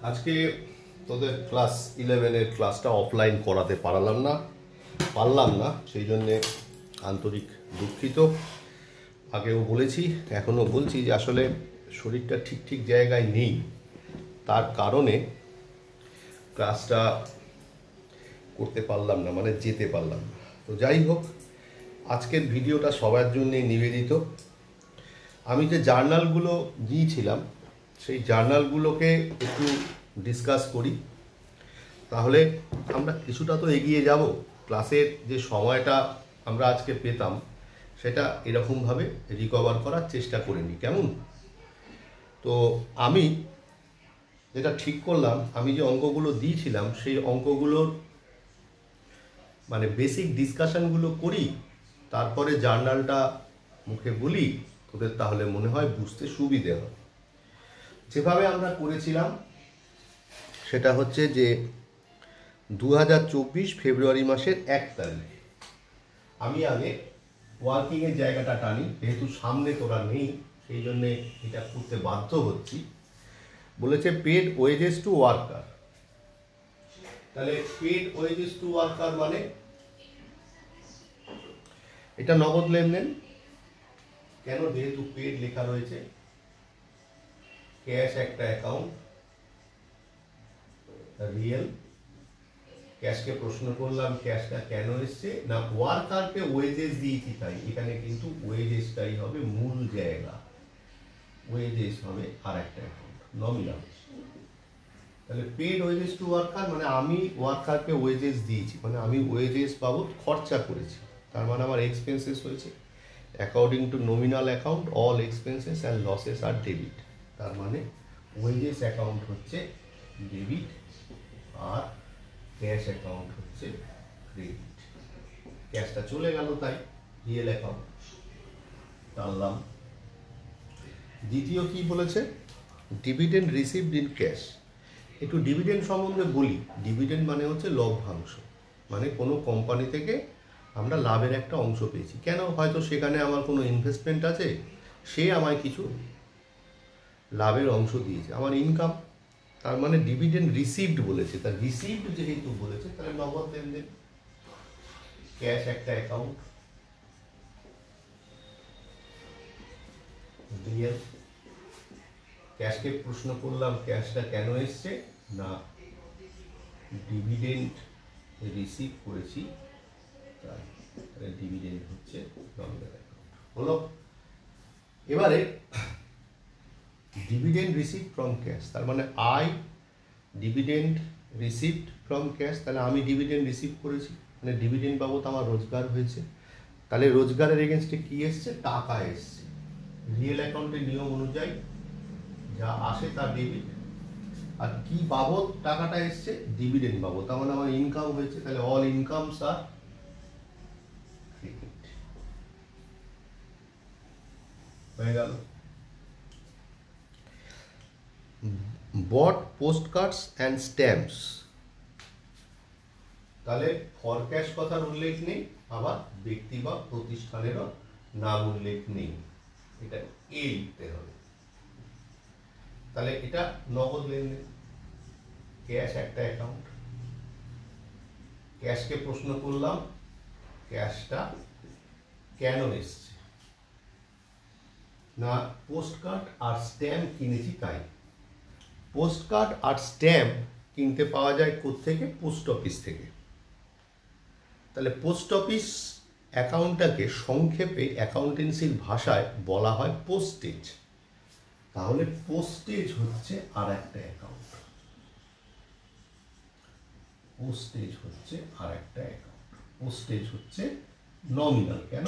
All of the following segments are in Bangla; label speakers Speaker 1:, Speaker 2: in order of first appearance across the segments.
Speaker 1: আজকে তোদের ক্লাস 11-এর ক্লাসটা অফলাইন করাতে পারলাম না সেই জন্যে আন্তরিক দুঃখিত। আগেও বলেছি, এখনও বলছি যে আসলে শরীরটা ঠিক জায়গায় নেই, তার কারণে ক্লাসটা করতে পারলাম না, মানে যেতে পারলাম না। তো যাই হোক, আজকের ভিডিওটা সবার জন্যে নিবেদিত। আমি যে জার্নালগুলো দিয়েছিলাম সেই জার্নালগুলোকে একটু ডিসকাস করি, তাহলে আমরা কিছুটা তো এগিয়ে যাব। ক্লাসের যে সময়টা আমরা আজকে পেতাম সেটা এরকমভাবে রিকভার করার চেষ্টা করিনি, কেমন? তো আমি যেটা ঠিক করলাম, আমি যে অঙ্কগুলো দিয়েছিলাম সেই অঙ্কগুলোর মানে বেসিক ডিসকাশনগুলো করি, তারপরে জার্নালটা মুখে বলি, তোদের তাহলে মনে হয় বুঝতে সুবিধে হয়। যেভাবে আমরা করেছিলাম সেটা হচ্ছে যে 2024 ফেব্রুয়ারি মাসের 1 তারিখ আমি আগে ওয়ার্কিংয়ের জায়গাটা টানি, যেহেতু সামনে তোরা নেই সেই জন্যে এটা করতে বাধ্য হচ্ছি। বলেছে পেড ওয়েজেস টু ওয়ার্কার। তাহলে পেড ওয়েজেস টু ওয়ার্কার মানে এটা নগদ লেনদেন। কেন? যেহেতু পেড লেখা রয়েছে, ক্যাশ একটা অ্যাকাউন্ট, রিয়েল। ক্যাশকে প্রশ্ন করলাম ক্যাশটা কেন এসছে, না ওয়ার্কারকে ওয়েজেস দিয়েছি তাই। এখানে কিন্তু ওয়েজেসটাই হবে মূল জায়গা, ওয়েজেস হবে আর একটা অ্যাকাউন্ট, নমিনাল। তাহলে পেড ওয়েজেস টু ওয়ার্কার মানে আমি ওয়ার্কারকে ওয়েজেস দিয়েছি, মানে আমি ওয়েজেস বাবদ খরচা করেছি, তার মানে আমার এক্সপেন্সেস হয়েছে। According to nominal account all expenses and losses আর ডেবিট। তার মানে ওয়েজেস অ্যাকাউন্ট হচ্ছে ডেবিট আর ক্যাশ অ্যাকাউন্ট হচ্ছে ক্রেডিট। ক্যাশটা চলে গেল তাই রিয়েল অ্যাকাউন্ট টানলাম। দ্বিতীয় কি বলেছে, ডিভিডেন্ড রিসিভড ইন ক্যাশ। একটু ডিভিডেন্ড সম্বন্ধে বলি। ডিভিডেন্ড মানে হচ্ছে লভ্যাংশ, মানে কোনো কোম্পানি থেকে আমরা লাভের একটা অংশ পেয়েছি। কেন? হয়তো সেখানে আমার কোনো ইনভেস্টমেন্ট আছে, সে আমায় কিছু লাভের অংশ দিয়েছে, আমার ইনকাম। তার মানে ডিভিডেন্ড রিসিভড বলেছে, তার রিসিভড যেহেতু বলেছে তাহলে নগদ লেনদেন। ক্যাশ একটা অ্যাকাউন্ট, রিয়েল। ক্যাশকে প্রশ্ন করলাম ক্যাশটা কেন এসছে, না ডিভিডেন্ড রিসিভ করেছি তাই। ডিভিডেন্ড হচ্ছে নমিনাল অ্যাকাউন্ট হলো। এবারে ডিভিডেন্ড রিসিভ ফ্রম ক্যাশ, তার মানে I dividend received from cash. তাহলে আমি ডিভিডেন্ড রিসিভ করেছি, মানে ডিভিডেন্ড বাবদ আমার রোজগার হয়েছে। তাহলে রোজগারের এগেনস্টে কি এসছে? টাকা এসছে। রিয়েল অ্যাকাউন্টের নিয়ম অনুযায়ী যা আসে তা ডেবিট, আর কি বাবদ টাকাটা এসছে? ডিভিডেন্ড বাবদ। তার মানে আমার ইনকাম হয়েছে, তাহলে অল ইনকামস আর ক্রেডিট হয়ে গেল। বট পোস্ট কার্ডস অ্যান্ড স্ট্যাম্পস, তাহলে ফর ক্যাশ কথার উল্লেখ নেই, আবার ব্যক্তি বা প্রতিষ্ঠানেরও নাম উল্লেখ নেই, এটা এ লিখতে হবে। তাহলে এটা নগদ লেনদেন। ক্যাশ একটা অ্যাকাউন্ট, ক্যাশকে প্রশ্ন করলাম ক্যাশটা কেন এসছে, না পোস্ট কার্ড আর স্ট্যাম্প কিনেছি তাই। পোস্ট কার্ড আর স্ট্যাম্প কিনতে পাওয়া যায় কোত্থেকে? পোস্ট অফিস থেকে। তাহলে পোস্ট অফিস অ্যাকাউন্টটাকে সংক্ষেপে অ্যাকাউন্টেন্সির ভাষায় বলা হয় পোস্টেজ। তাহলে পোস্টেজ হচ্ছে আর একটা অ্যাকাউন্ট, পোস্টেজ হচ্ছে আর একটা অ্যাকাউন্ট। পোস্টেজ হচ্ছে নমিনাল। কেন?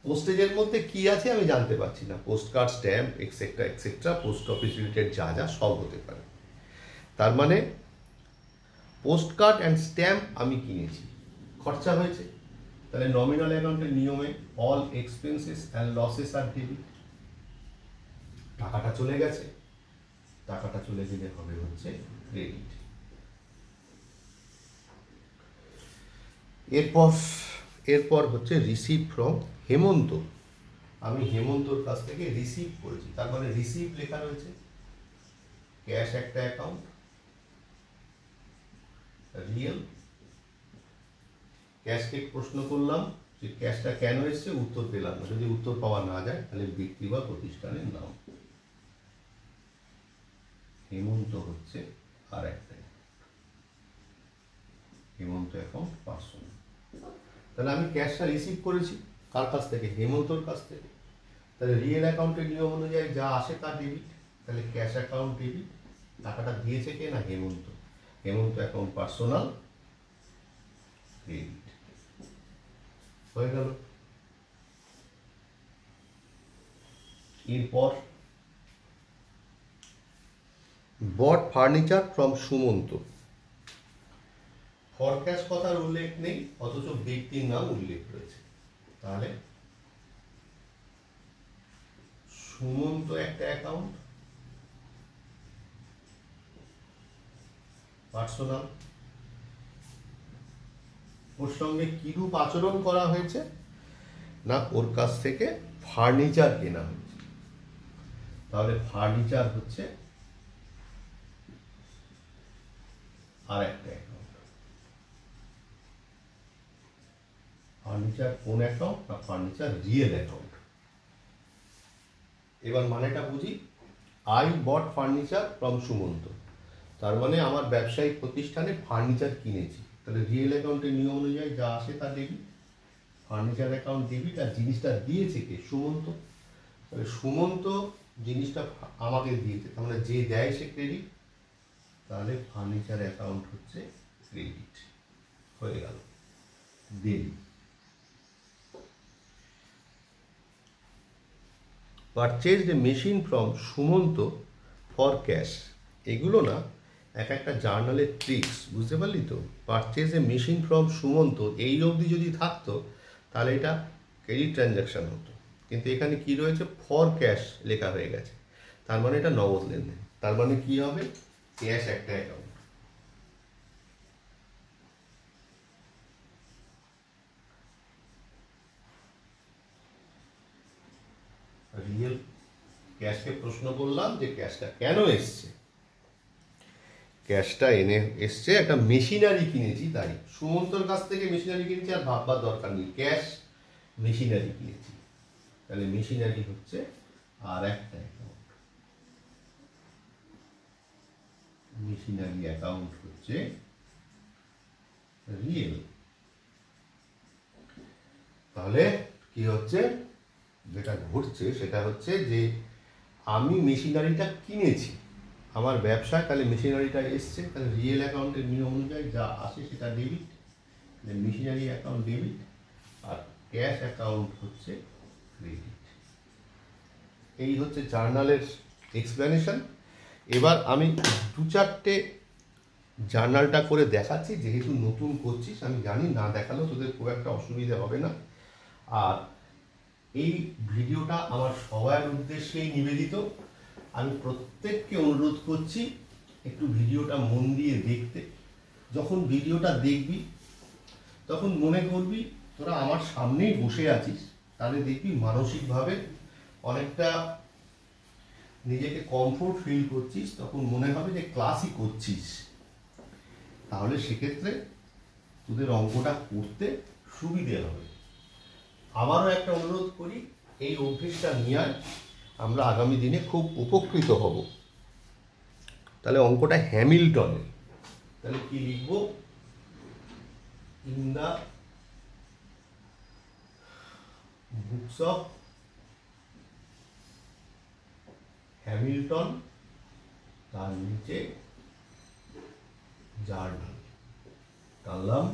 Speaker 1: পোস্টেজের মধ্যে কি আছে আমি জানতে পারছি না, post card stamp etcetera etcetera, post office related যা সব হতে পারে। তার মানে পোস্ট কার্ড অ্যান্ড স্ট্যাম্প আমি কিনেছি, খরচা হয়েছে। তাহলে নমিনাল অ্যাকাউন্টের নিয়মে অল এক্সপেন্সেস অ্যান্ড লসেস আর ডেবিট। টাকাটা চলে গেছে, টাকাটা চলে গেলে হবে হচ্ছে ক্রেডিট। এরপর হচ্ছে রিসিভ ফ্রম হেমন্ত। আমি হেমন্তর কাছ থেকে রিসিভ করেছি, তার মানে রিসিভ লেখা রয়েছে। ক্যাশ একটা অ্যাকাউন্ট, রিয়েল। ক্যাশকে প্রশ্ন করলাম যে ক্যাশটা কেন এসছে, উত্তর পেলাম না। যদি উত্তর পাওয়া না যায় তাহলে ব্যক্তি বা প্রতিষ্ঠানের নাম। হেমন্ত হচ্ছে আর একটা, হেমন্ত অ্যাকাউন্ট পার্সোনাল। তাহলে আমি ক্যাশটা রিসিভ করেছি কার কাছ থেকে? হেমন্তর কাছ থেকে। তাহলে রিয়েল অ্যাকাউন্টের নিয়ম অনুযায়ী যা আসে তা ডেবিট। তাহলে ক্যাশ অ্যাকাউন্ট ডেবিট। টাকাটা দিয়েছে কে? না হেমন্ত। হেমন্ত অ্যাকাউন্ট পার্সোনাল ক্রেডিট হয়ে গেল। এরপর বট ফার্নিচার ফ্রম সুমন্ত। ফরক্যাশ কথার উল্লেখ নেই, অথচ ব্যক্তির নাম উল্লেখ রয়েছে। তাহলে সুমন্ত একটা অ্যাকাউন্ট পার্সোনাল। ওর সঙ্গে কিরূপ আচরণ করা হয়েছে? না ওর কাছ থেকে ফার্নিচার কেনা হয়েছে। তাহলে ফার্নিচার হচ্ছে আর একটা অ্যাকাউন্ট। ফার্নিচার কোন অ্যাকাউন্ট? না ফার্নিচার রিয়েল অ্যাকাউন্ট। এবার মানেটা বুঝি। I bought furniture from Sumanta, তার মানে আমার ব্যবসায়িক প্রতিষ্ঠানে ফার্নিচার কিনেছি। তাহলে রিয়েল অ্যাকাউন্টের নিয়ম অনুযায়ী যা আসে তা ডেবিট। Furniture account debit. আর জিনিসটা দিয়েছে কে? সুমন্ত। তাহলে সুমন্ত জিনিসটা আমাকে দিয়েছে, তার মানে যে দেয় সে ক্রেডিট। তাহলে ফার্নিচার অ্যাকাউন্ট হচ্ছে ক্রেডিট হয়ে গেল। Then purchased a machine from Sumanta for cash. এগুলো না এক একটা জার্নালের ট্রিক্স, বুঝতে পারলি তো? Purchase a machine from Sumanta এই অবধি যদি থাকতো তাহলে এটা ক্রেডিট ট্রানজ্যাকশন হতো, কিন্তু এখানে কি রয়েছে? ফর ক্যাশ লেখা হয়ে গেছে, তার মানে এটা নগদ লেনদেন। তার মানে কি হবে? ক্যাশ একটা অ্যাকাউন্ট। রিয়েল। ক্যাশকে প্রশ্ন করলাম যে ক্যাশটা কেন এসছে। ক্যাশটা এনে এসছে একটা মেশিনারি কিনেছি তাই। সুমন্তর কাছ থেকে মেশিনারি কিনেছি, আর ভাববার দরকার নেই, ক্যাশ মেশিনারি কিনেছি। তাহলে মেশিনারি হচ্ছে আর একটা অ্যাকাউন্ট। মেশিনারি অ্যাকাউন্ট হচ্ছে রিয়েল। তাহলে কি হচ্ছে? যেটা ঘটছে সেটা হচ্ছে যে আমি মেশিনারিটা কিনেছি আমার ব্যবসায়, তাহলে মেশিনারিটা এসছে। তাহলে রিয়েল অ্যাকাউন্টের নিয়ম অনুযায়ী যা আসে সেটা ডেবিট। মেশিনারি অ্যাকাউন্ট ডেবিট, আর ক্যাশ অ্যাকাউন্ট হচ্ছে ক্রেডিট। এই হচ্ছে জার্নালের এক্সপ্লেনেশন। এবার আমি দু চারটে জার্নালটা করে দেখাচ্ছি, যেহেতু নতুন করছিস আমি জানি, না দেখালেও তোদের খুব একটা অসুবিধা হবে না। আর এই ভিডিওটা আমার সবার উদ্দেশ্যেই নিবেদিত। আমি প্রত্যেককে অনুরোধ করছি একটু ভিডিওটা মন দিয়ে দেখতে। যখন ভিডিওটা দেখবি তখন মনে করবি তোরা আমার সামনেই বসে আছিস, তাহলে দেখবি মানসিকভাবে অনেকটা নিজেকে কমফোর্ট ফিল করছিস, তখন মনে হবে যে ক্লাসই করছিস। তাহলে সেক্ষেত্রে তোদের অঙ্কটা করতে সুবিধে হবে। আবারও একটা অনুরোধ করি, এই অভ্যেসটা নিয়ে আমরা আগামী দিনে খুব উপকৃত হব। তাহলে অঙ্কটা হ্যামিল্টনের। তাহলে কি লিখবো? In the books of Hamilton, তার নিচে জার্নাল টানলাম।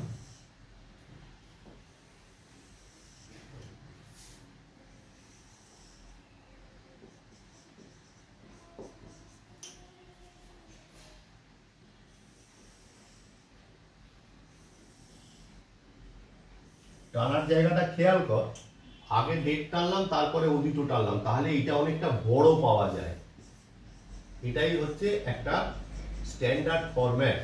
Speaker 1: টানার জায়গাটা খেয়াল কর, আগে ডেট টানলাম তারপরে অডিটও টানলাম, তাহলে এটা অনেকটা বড় পাওয়া যায়। এটাই হচ্ছে একটা স্ট্যান্ডার্ড ফরম্যাট।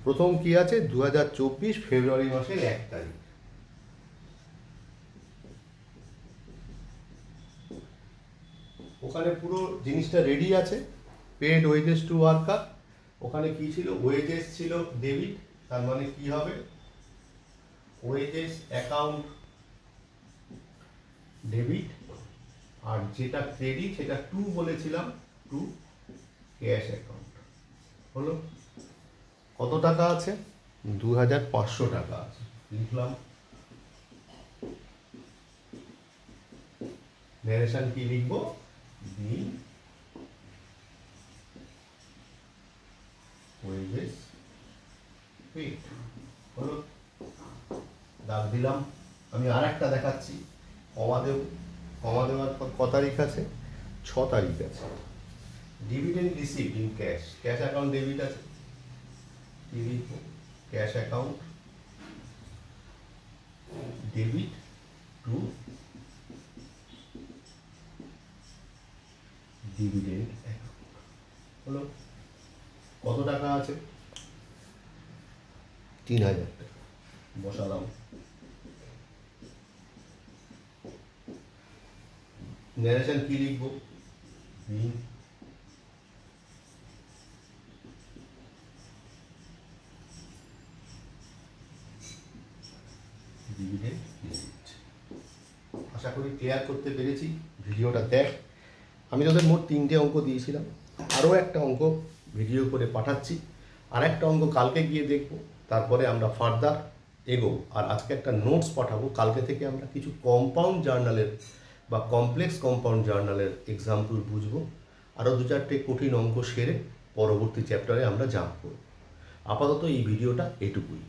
Speaker 1: প্রথম কি আছে, 2024 ফেব্রুয়ারি মাসের 1 তারিখ। ওখানে পুরো জিনিসটা রেডি আছে, পেড ওয়েজেস টু ওয়ার্কার। ওখানে কি ছিল, ওয়েজেস ছিল ডেবিট, তার মানে কি হবে, ওয়েজেস অ্যাকাউন্ট ডেবিট, আর যেটা ক্রেডিট সেটা টু বলেছিলাম, টু ক্যাশ অ্যাকাউন্ট। হলো, কত টাকা আছে, 2500 টাকা আছে, লিখলাম। ন্যারেশন কি লিখবো, দিন ওয়েজেস পেড। হলো, দাগ দিলাম। আমি আর একটা দেখাচ্ছি, কমা দেওয়ার পর ক তারিখ আছে, 6 তারিখ আছে। Dividend received in cash, cash account debit আছে, কি লিখবো, cash account debit two dividend account. হলো, কত টাকা আছে, 3000 টাকা, বসালাম। ন্যারেশন কি লিখবো, ডিভিডেন্ড রিসিপ্ট। আশা করি ক্লিয়ার করতে পেরেছি। ভিডিওটা দেখ, আমি তোদের মোট 3টে অঙ্ক দিয়েছিলাম, আরও একটা অঙ্ক ভিডিও করে পাঠাচ্ছি, আর একটা অঙ্ক কালকে গিয়ে দেখবো, তারপরে আমরা ফার্দার এগোবো। আর আজকে একটা নোটস পাঠাবো, কালকে থেকে আমরা কিছু কম্পাউন্ড জার্নালের বা কমপ্লেক্স কম্পাউন্ড জার্নালের এক্সাম্পল বুঝবো, আরও 2-4টে কঠিন অঙ্ক সেরে পরবর্তী চ্যাপ্টারে আমরা জাম্প করব। আপাতত এই ভিডিওটা এটুকুই।